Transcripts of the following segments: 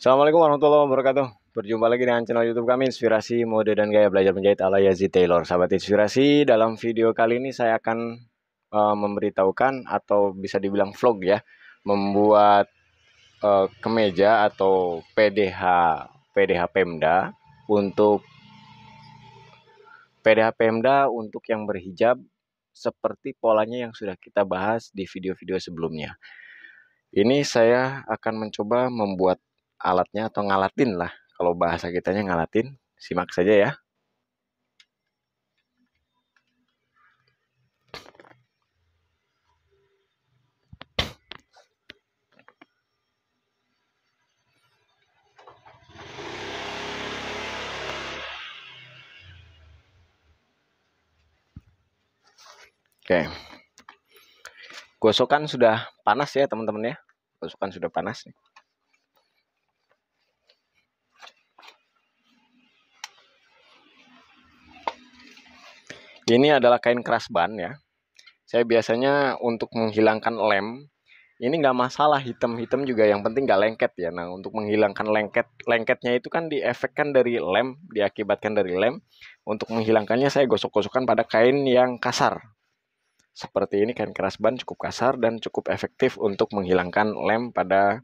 Assalamualaikum warahmatullahi wabarakatuh. Berjumpa lagi dengan channel YouTube kami, Inspirasi Mode dan Gaya Belajar Menjahit ala Yazid Taylor. Sahabat inspirasi, dalam video kali ini saya akan memberitahukan atau bisa dibilang vlog ya, membuat kemeja atau PDH Pemda untuk yang berhijab seperti polanya yang sudah kita bahas di video-video sebelumnya. Ini saya akan mencoba membuat alatnya atau ngalatin lah. Kalau bahasa kitanya ngalatin, simak saja ya. Oke. Gosokan sudah panas ya teman-teman ya. Gosokan sudah panas nih. Ini adalah kain keras ban ya. Saya biasanya untuk menghilangkan lem, ini nggak masalah hitam-hitam juga, yang penting nggak lengket ya. Nah, untuk menghilangkan lengketnya itu kan diefekkan dari lem, diakibatkan dari lem. Untuk menghilangkannya saya gosok-gosokkan pada kain yang kasar. Seperti ini, kain keras ban cukup kasar dan cukup efektif untuk menghilangkan lem pada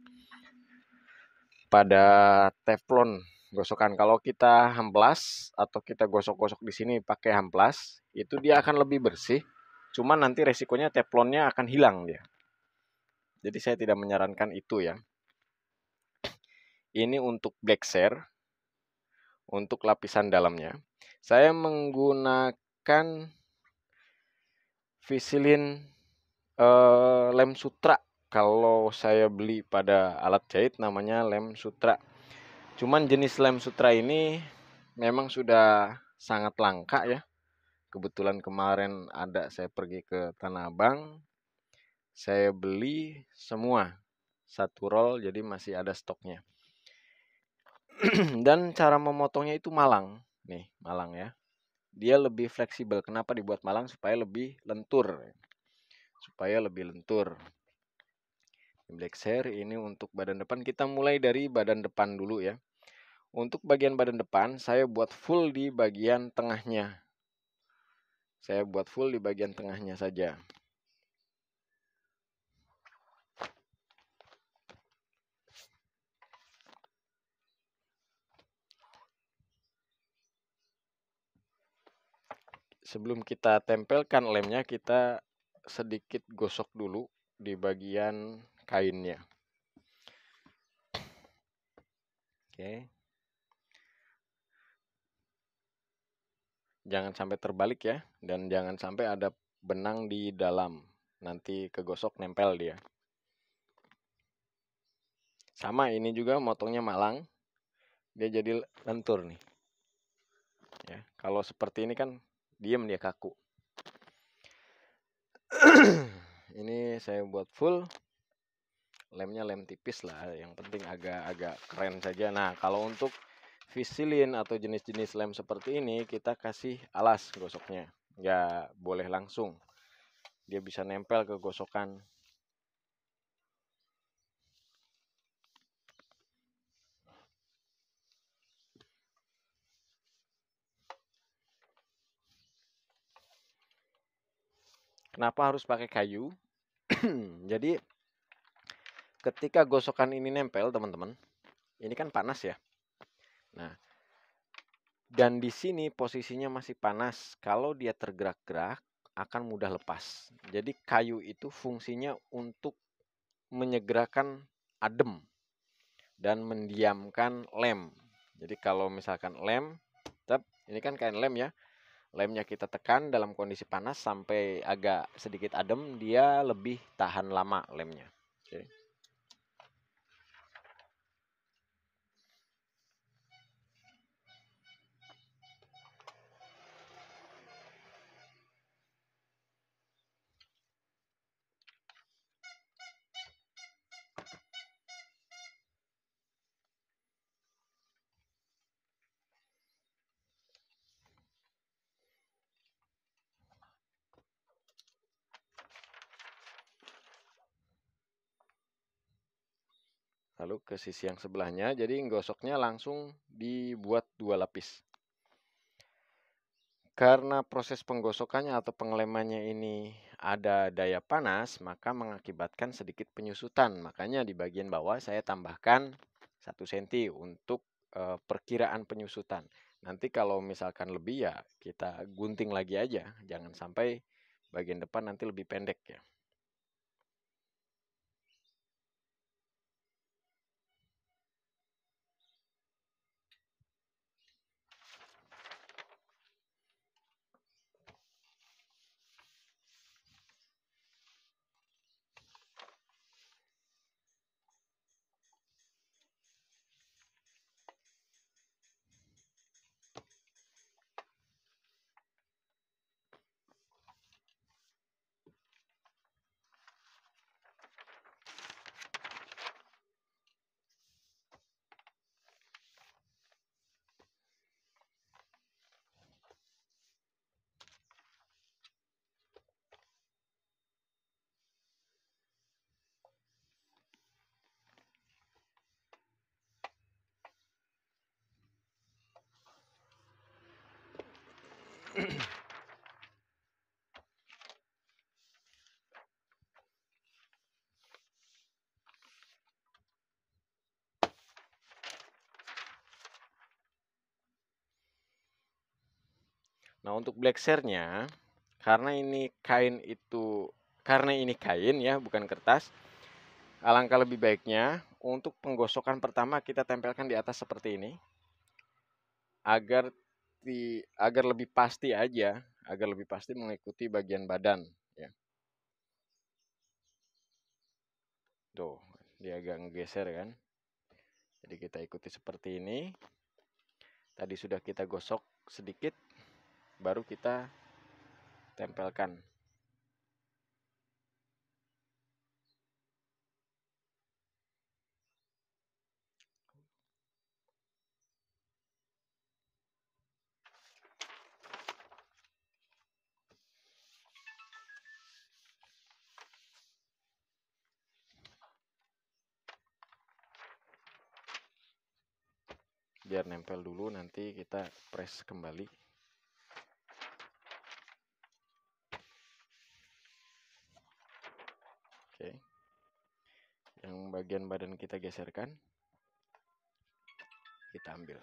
teflon gosokan. Kalau kita amplas atau kita gosok-gosok di sini pakai amplas, itu dia akan lebih bersih. Cuman nanti resikonya teflonnya akan hilang dia. Jadi saya tidak menyarankan itu ya. Ini untuk black share, untuk lapisan dalamnya. Saya menggunakan Visilin lem sutra. Kalau saya beli pada alat jahit namanya lem sutra. Cuman jenis lem sutra ini memang sudah sangat langka ya. Kebetulan kemarin saya pergi ke Tanah Abang, saya beli semua satu roll, jadi masih ada stoknya. Dan cara memotongnya itu malang, nih malang ya. Dia lebih fleksibel. Kenapa dibuat malang? Supaya lebih lentur. Black share ini untuk badan depan. Kita mulai dari badan depan dulu ya. Untuk bagian badan depan, saya buat full di bagian tengahnya. Saja. Sebelum kita tempelkan lemnya, kita sedikit gosok dulu di bagian kainnya. Oke. Jangan sampai terbalik ya, dan jangan sampai ada benang di dalam. Nanti kegosok nempel dia. Sama ini juga motongnya malang. Dia jadi lentur nih. Ya, kalau seperti ini kan diem dia kaku. Ini saya buat full. Lemnya lem tipis lah, yang penting agak keren saja. Nah, kalau untuk Visilin atau jenis-jenis lem seperti ini, kita kasih alas gosoknya. Nggak boleh langsung. Dia bisa nempel ke gosokan. Kenapa harus pakai kayu? Jadi ketika gosokan ini nempel, teman-teman, ini kan panas ya. Nah, dan di sini posisinya masih panas. Kalau dia tergerak-gerak, akan mudah lepas. Jadi kayu itu fungsinya untuk menyegerakan adem dan mendiamkan lem. Jadi kalau misalkan lem, ini kan kain lem ya. Lemnya kita tekan dalam kondisi panas sampai agak sedikit adem, dia lebih tahan lama lemnya. Oke. lalu ke sisi yang sebelahnya. Jadi gosoknya langsung dibuat 2 lapis. Karena proses penggosokannya atau pengelemannya ini ada daya panas, maka mengakibatkan sedikit penyusutan. Makanya di bagian bawah saya tambahkan 1 cm untuk perkiraan penyusutan. Nanti kalau misalkan lebih ya kita gunting lagi aja, jangan sampai bagian depan nanti lebih pendek ya. Nah, untuk black share-nya, karena ini kain ya, bukan kertas, alangkah lebih baiknya untuk penggosokan pertama kita tempelkan di atas seperti ini, agar lebih pasti aja, agar lebih pasti mengikuti bagian badan ya. Tuh, dia agak ngegeser kan. Jadi kita ikuti seperti ini. Tadi sudah kita gosok sedikit, baru kita tempelkan. Biar nempel dulu, nanti kita press kembali. Oke. Yang bagian badan kita geserkan, kita ambil.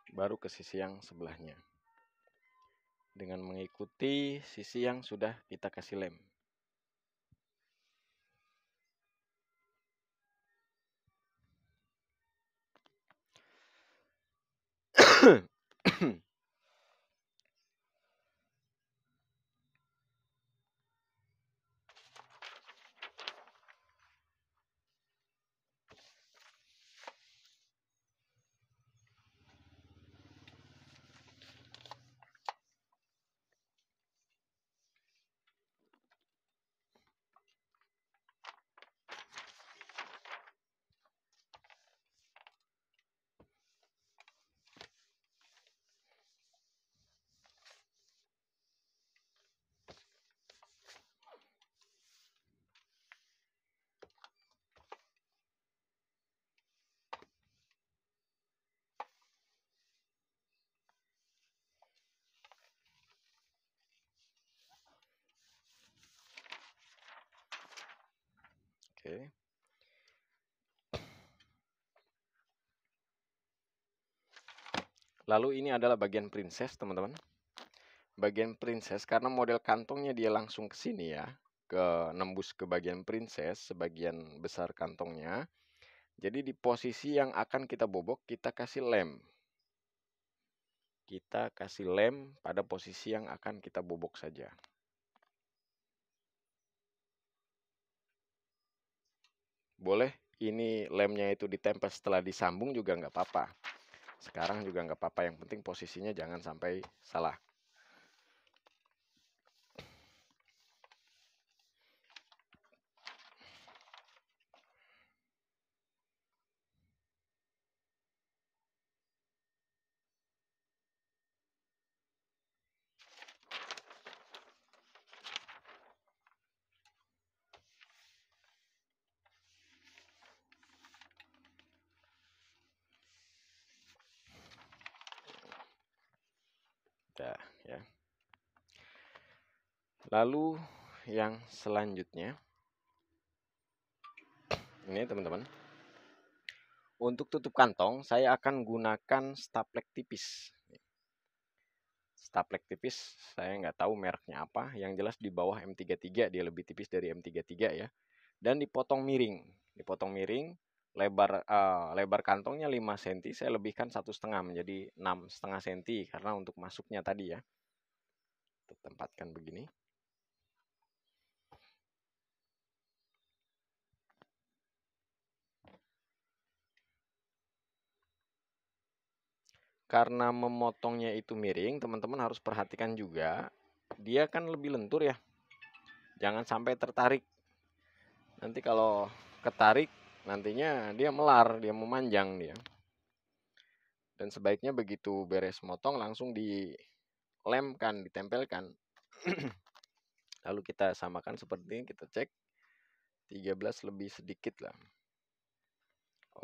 Baru ke sisi yang sebelahnya, dengan mengikuti sisi yang sudah kita kasih lem. Oke. Lalu ini adalah bagian princess, teman-teman. Bagian princess karena model kantongnya dia langsung ke sini ya, nembus ke bagian princess, sebagian besar kantongnya. Jadi di posisi yang akan kita bobok, kita kasih lem. kita kasih lem pada posisi yang akan kita bobok saja. Boleh ini lemnya itu ditempel setelah disambung juga nggak apa-apa. Sekarang juga nggak apa-apa, yang penting posisinya jangan sampai salah. Nah, ya. Lalu yang selanjutnya, ini teman-teman, untuk tutup kantong saya akan gunakan staplek tipis. Staplek tipis saya nggak tahu mereknya apa, yang jelas di bawah M33, dia lebih tipis dari M33 ya. Dan dipotong miring, lebar kantongnya 5 cm, saya lebihkan 1,5 menjadi 6,5 cm karena untuk masuknya tadi ya. Kita tempatkan begini. Karena memotongnya itu miring, teman-teman harus perhatikan juga, dia kan lebih lentur ya. Jangan sampai tertarik. Nanti kalau ketarik, nantinya dia melar, dia memanjang dia. Dan sebaiknya begitu beres motong langsung dilemkan, ditempelkan. Lalu kita samakan seperti ini, kita cek 13 lebih sedikit lah.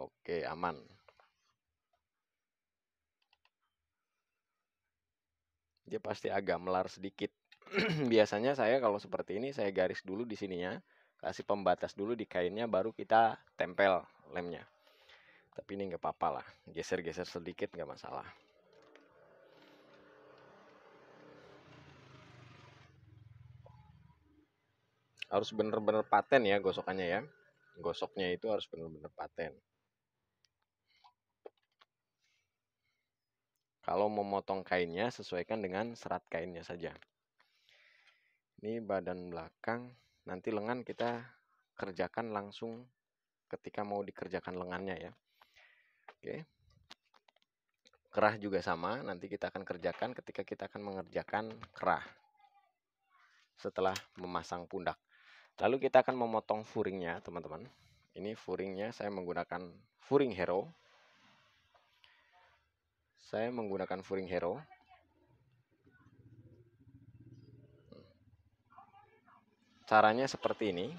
Oke, aman. Dia pasti agak melar sedikit. Biasanya saya kalau seperti ini saya garis dulu di sininya, kasih pembatas dulu di kainnya, baru kita tempel lemnya. Tapi ini nggak apa-apa lah, geser-geser sedikit nggak masalah. Harus bener-bener paten ya gosokannya ya. Gosoknya itu harus bener-bener paten. Kalau memotong kainnya, sesuaikan dengan serat kainnya saja. Ini badan belakang, nanti lengan kita kerjakan langsung ketika mau dikerjakan lengannya ya. Oke. Kerah juga sama, nanti kita akan kerjakan ketika kita akan mengerjakan kerah setelah memasang pundak. Lalu kita akan memotong furingnya, teman-teman. Ini furingnya saya menggunakan furing hero. Saya menggunakan furing hero. Caranya seperti ini.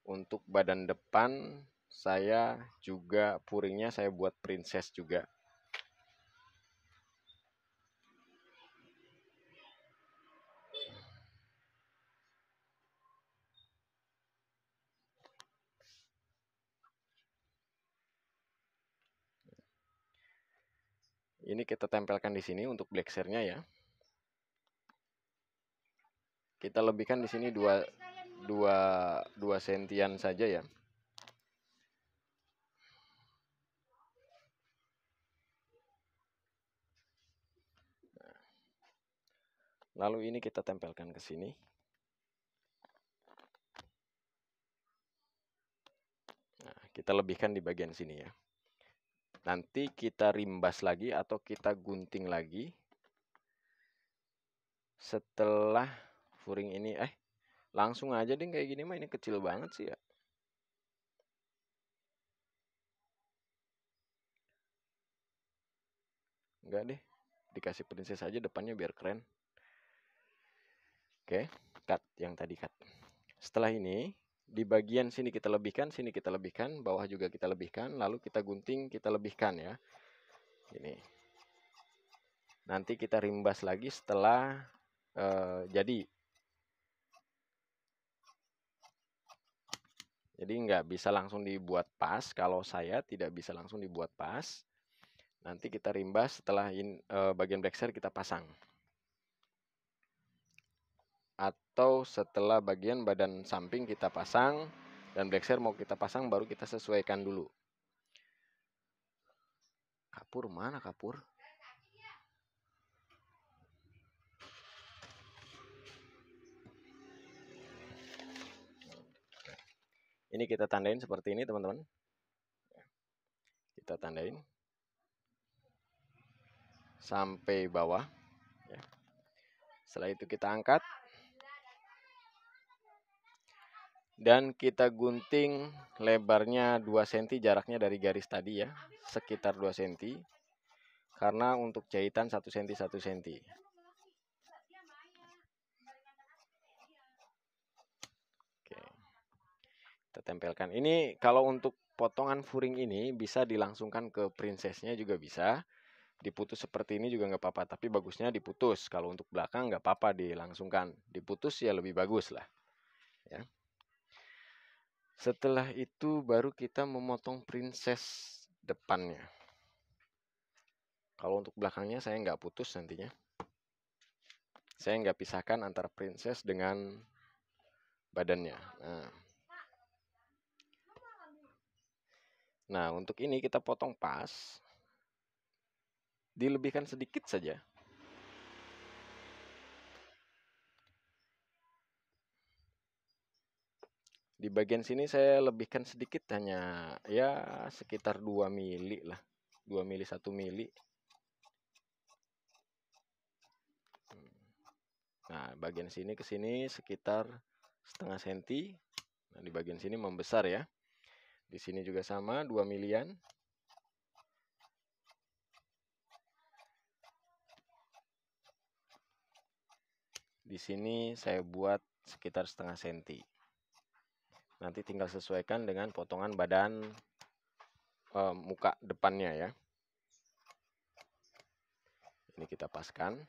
Untuk badan depan saya juga furingnya saya buat princess juga. Ini kita tempelkan di sini untuk blacksernya ya. Kita lebihkan di sini 2 sentian saja ya. Lalu ini kita tempelkan ke sini. Nah, kita lebihkan di bagian sini ya. Nanti kita rimbas lagi atau kita gunting lagi setelah furing ini. Langsung aja deh kayak gini mah, ini kecil banget sih ya. Enggak deh, dikasih princess aja depannya biar keren. Oke, cut yang tadi cut. Setelah ini di bagian sini kita lebihkan, bawah juga kita lebihkan, lalu kita gunting, kita lebihkan ya. Ini. Nanti kita rimbas lagi setelah jadi. Jadi nggak bisa langsung dibuat pas. Kalau saya tidak bisa langsung dibuat pas. Nanti kita rimbas setelah bagian blackser kita pasang. Atau setelah bagian badan samping kita pasang dan blackser mau kita pasang, baru kita sesuaikan dulu. Kapur mana kapur? Ini kita tandain seperti ini teman-teman. Kita tandain sampai bawah. Ya. Setelah itu kita angkat. Dan kita gunting lebarnya 2 cm, jaraknya dari garis tadi ya. Sekitar 2 cm. Karena untuk jahitan 1 cm 1 cm. Oke. Kita tempelkan. Ini kalau untuk potongan furing ini bisa dilangsungkan ke princessnya juga bisa. Diputus seperti ini juga nggak apa-apa. Tapi bagusnya diputus. Kalau untuk belakang nggak apa-apa dilangsungkan. Diputus ya lebih bagus lah. Ya. Setelah itu baru kita memotong princess depannya. Kalau untuk belakangnya saya nggak putus nantinya. Saya nggak pisahkan antara princess dengan badannya. Nah, untuk ini kita potong pas. Dilebihkan sedikit saja. Di bagian sini saya lebihkan sedikit, hanya ya sekitar 2 mili lah. 2 mili 1 mili. Nah, bagian sini ke sini sekitar setengah senti. Nah, di bagian sini membesar ya. Di sini juga sama 2 milian. Di sini saya buat sekitar setengah senti. Nanti tinggal sesuaikan dengan potongan badan muka depannya ya. Ini kita paskan.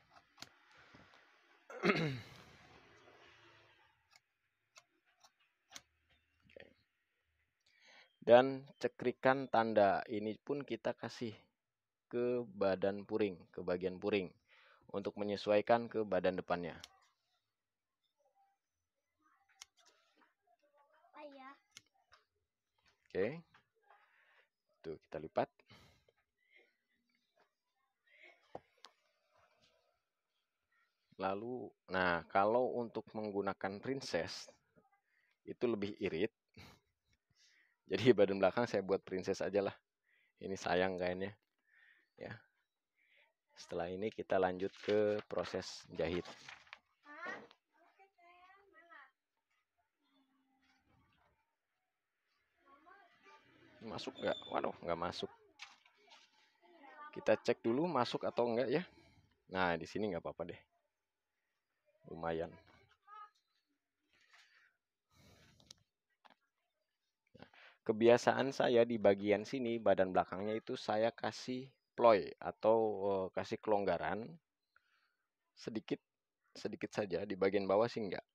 Dan cekrikan tanda ini pun kita kasih ke badan puring, ke bagian puring, untuk menyesuaikan ke badan depannya. Oke, tuh kita lipat. Lalu, nah kalau untuk menggunakan princess itu lebih irit. Jadi badan belakang saya buat princess aja lah. Ini sayang kayaknya. Ya. Setelah ini kita lanjut ke proses jahit. Masuk nggak? Waduh, nggak masuk. Kita cek dulu masuk atau enggak ya. Nah, di sini nggak apa-apa deh. Lumayan. Nah, kebiasaan saya di bagian sini, badan belakangnya itu saya kasih ploy atau kasih kelonggaran sedikit sedikit saja. Di bagian bawah sih enggak.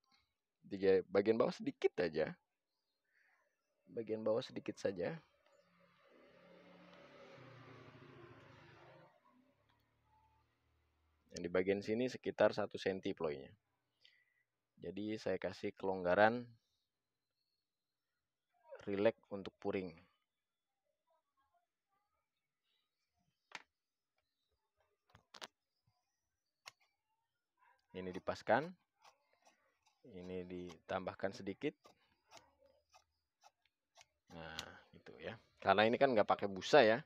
Di bagian bawah sedikit aja. Bagian bawah sedikit saja. Yang di bagian sini sekitar 1 cm ploynya. Jadi saya kasih kelonggaran rileks untuk puring. Ini dipaskan. Ini ditambahkan sedikit. Nah, itu ya. Karena ini kan nggak pakai busa ya.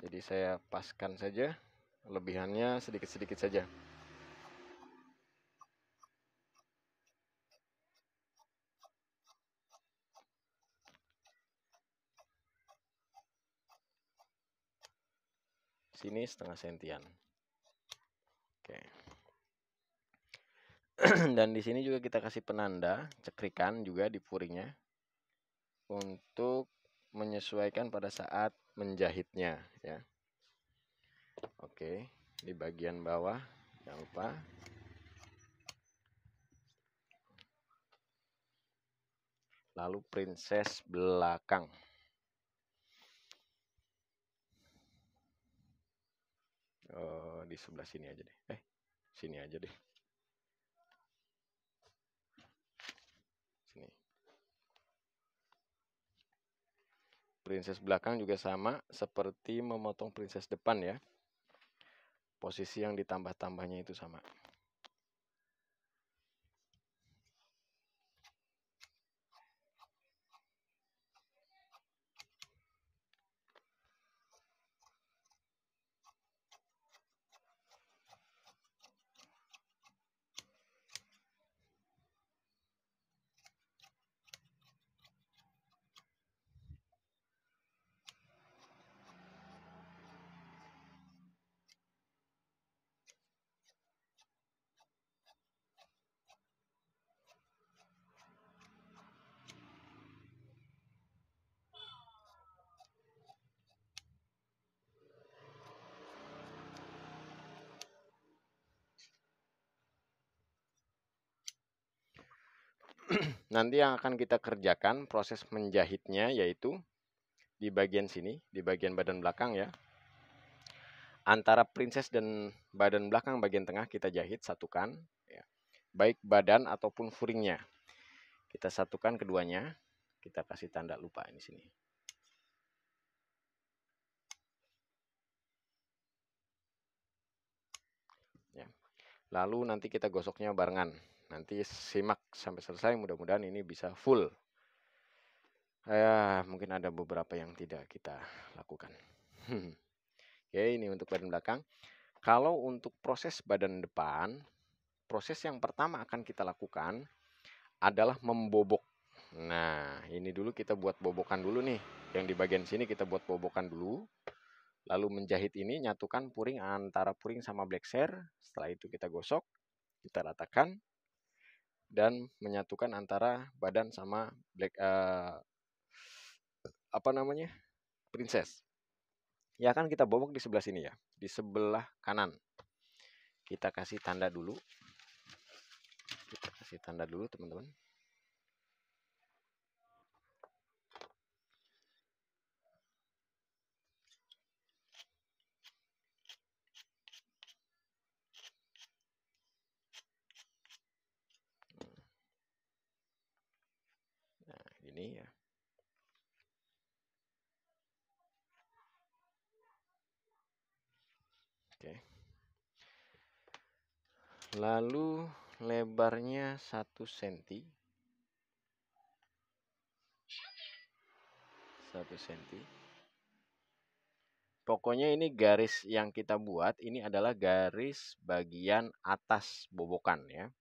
Jadi saya paskan saja. Lebihannya sedikit-sedikit saja. Sini setengah sentian. Oke. Dan di sini juga kita kasih penanda, cekrikan juga di puringnya untuk menyesuaikan pada saat menjahitnya ya. Oke, di bagian bawah jangan lupa. Lalu princess belakang. Di sebelah sini aja deh. Sini aja deh. Sini. Princess belakang juga sama seperti memotong princess depan ya. Posisi yang ditambah-tambahnya itu sama. Nanti yang akan kita kerjakan proses menjahitnya yaitu di bagian sini, di bagian badan belakang ya. Antara princess dan badan belakang bagian tengah kita jahit satukan ya. Baik badan ataupun furingnya. Kita satukan keduanya, kita kasih tanda lupa di sini. Ya. Lalu nanti kita gosoknya barengan. Nanti simak sampai selesai, mudah-mudahan ini bisa full. Ya, mungkin ada beberapa yang tidak kita lakukan. Oke, ini untuk badan belakang. Kalau untuk proses badan depan, proses yang pertama akan kita lakukan adalah membobok. Nah, ini dulu kita buat bobokan dulu nih. Yang di bagian sini kita buat bobokan dulu. Lalu menjahit ini, nyatukan puring antara puring sama black share. Setelah itu kita gosok, kita ratakan. Dan menyatukan antara badan sama black princess. Ya kan kita bobok di sebelah sini ya, di sebelah kanan. Kita kasih tanda dulu. Kita kasih tanda dulu teman-teman. Nah, ini ya. Oke. Lalu lebarnya 1 cm. 1 cm. Pokoknya ini garis yang kita buat ini adalah garis bagian atas bobokan ya.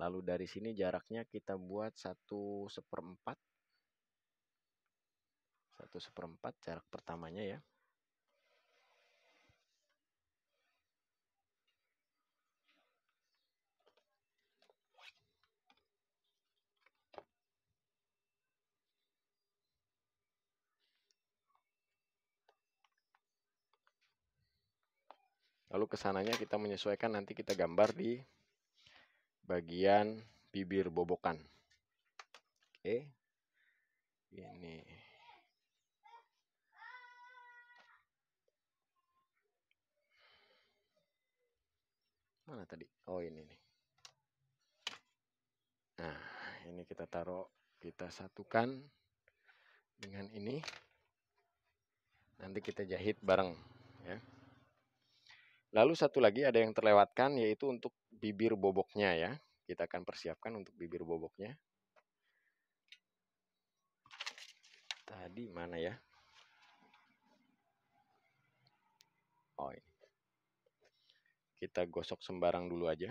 Lalu dari sini jaraknya kita buat 1/4. 1/4 jarak pertamanya ya. Lalu kesananya kita menyesuaikan, nanti kita gambar di bagian bibir bobokan. Oke. Ini. Mana tadi? Oh, ini nih. Nah, ini kita taruh, kita satukan dengan ini. Nanti kita jahit bareng ya. Lalu satu lagi ada yang terlewatkan, yaitu untuk bibir boboknya ya. Kita akan persiapkan untuk bibir boboknya. Tadi mana ya? Oh, ini. Kita gosok sembarang dulu aja.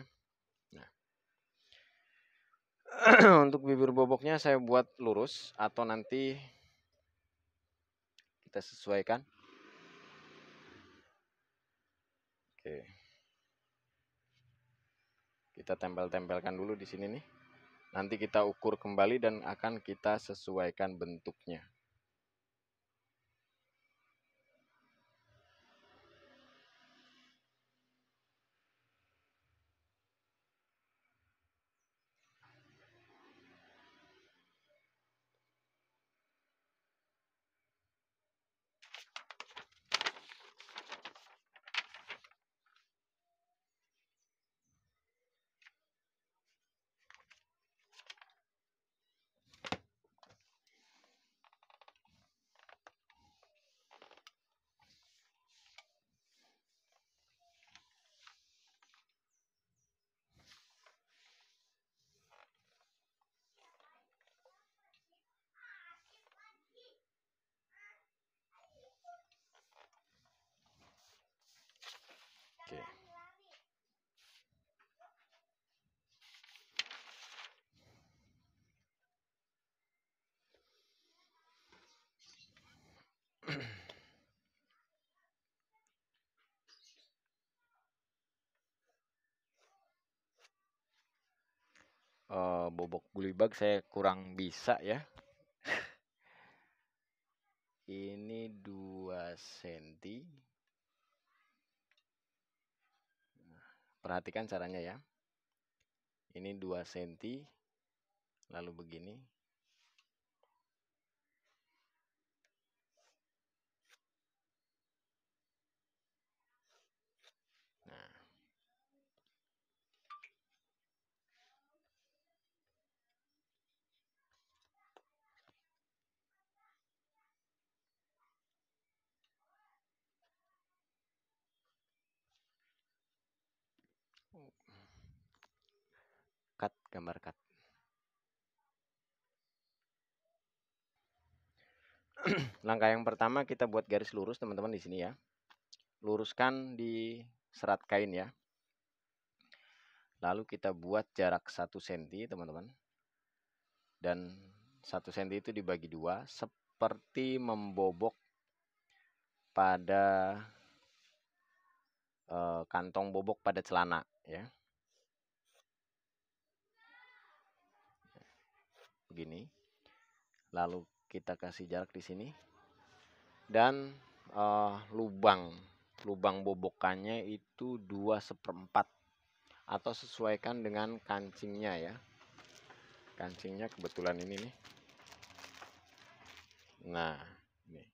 Nah. Untuk bibir boboknya saya buat lurus atau nanti kita sesuaikan. Oke. Kita tempel-tempelkan dulu di sini nih. Nanti kita ukur kembali dan akan kita sesuaikan bentuknya. bobok gulibag saya kurang bisa ya. Ini 2 cm. Perhatikan caranya ya. Ini 2 cm. Lalu begini. Nah. Cut, gambar cut. Langkah yang pertama kita buat garis lurus teman-teman di sini ya. Luruskan di serat kain ya. Lalu kita buat jarak 1 cm teman-teman. Dan 1 cm itu dibagi 2 seperti membobok pada kantong bobok pada celana ya. Begini. Lalu kita kasih jarak di sini. Dan lubang bobokannya itu 2/4 atau sesuaikan dengan kancingnya ya. Kancingnya kebetulan ini nih. Nah, ini.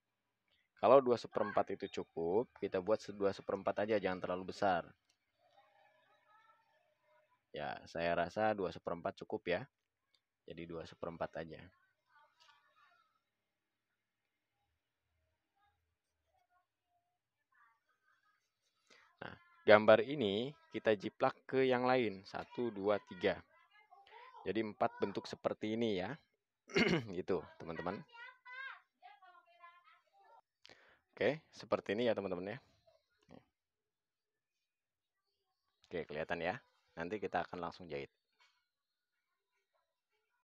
Kalau 2/4 itu cukup, kita buat 2/4 aja, jangan terlalu besar. Ya, saya rasa 2/4 cukup ya. Jadi 2/4 aja. Nah, gambar ini kita jiplak ke yang lain. 1, 2, 3. Jadi 4 bentuk seperti ini ya. Gitu, teman-teman. Oke, seperti ini ya teman-teman ya. Oke, kelihatan ya. Nanti kita akan langsung jahit.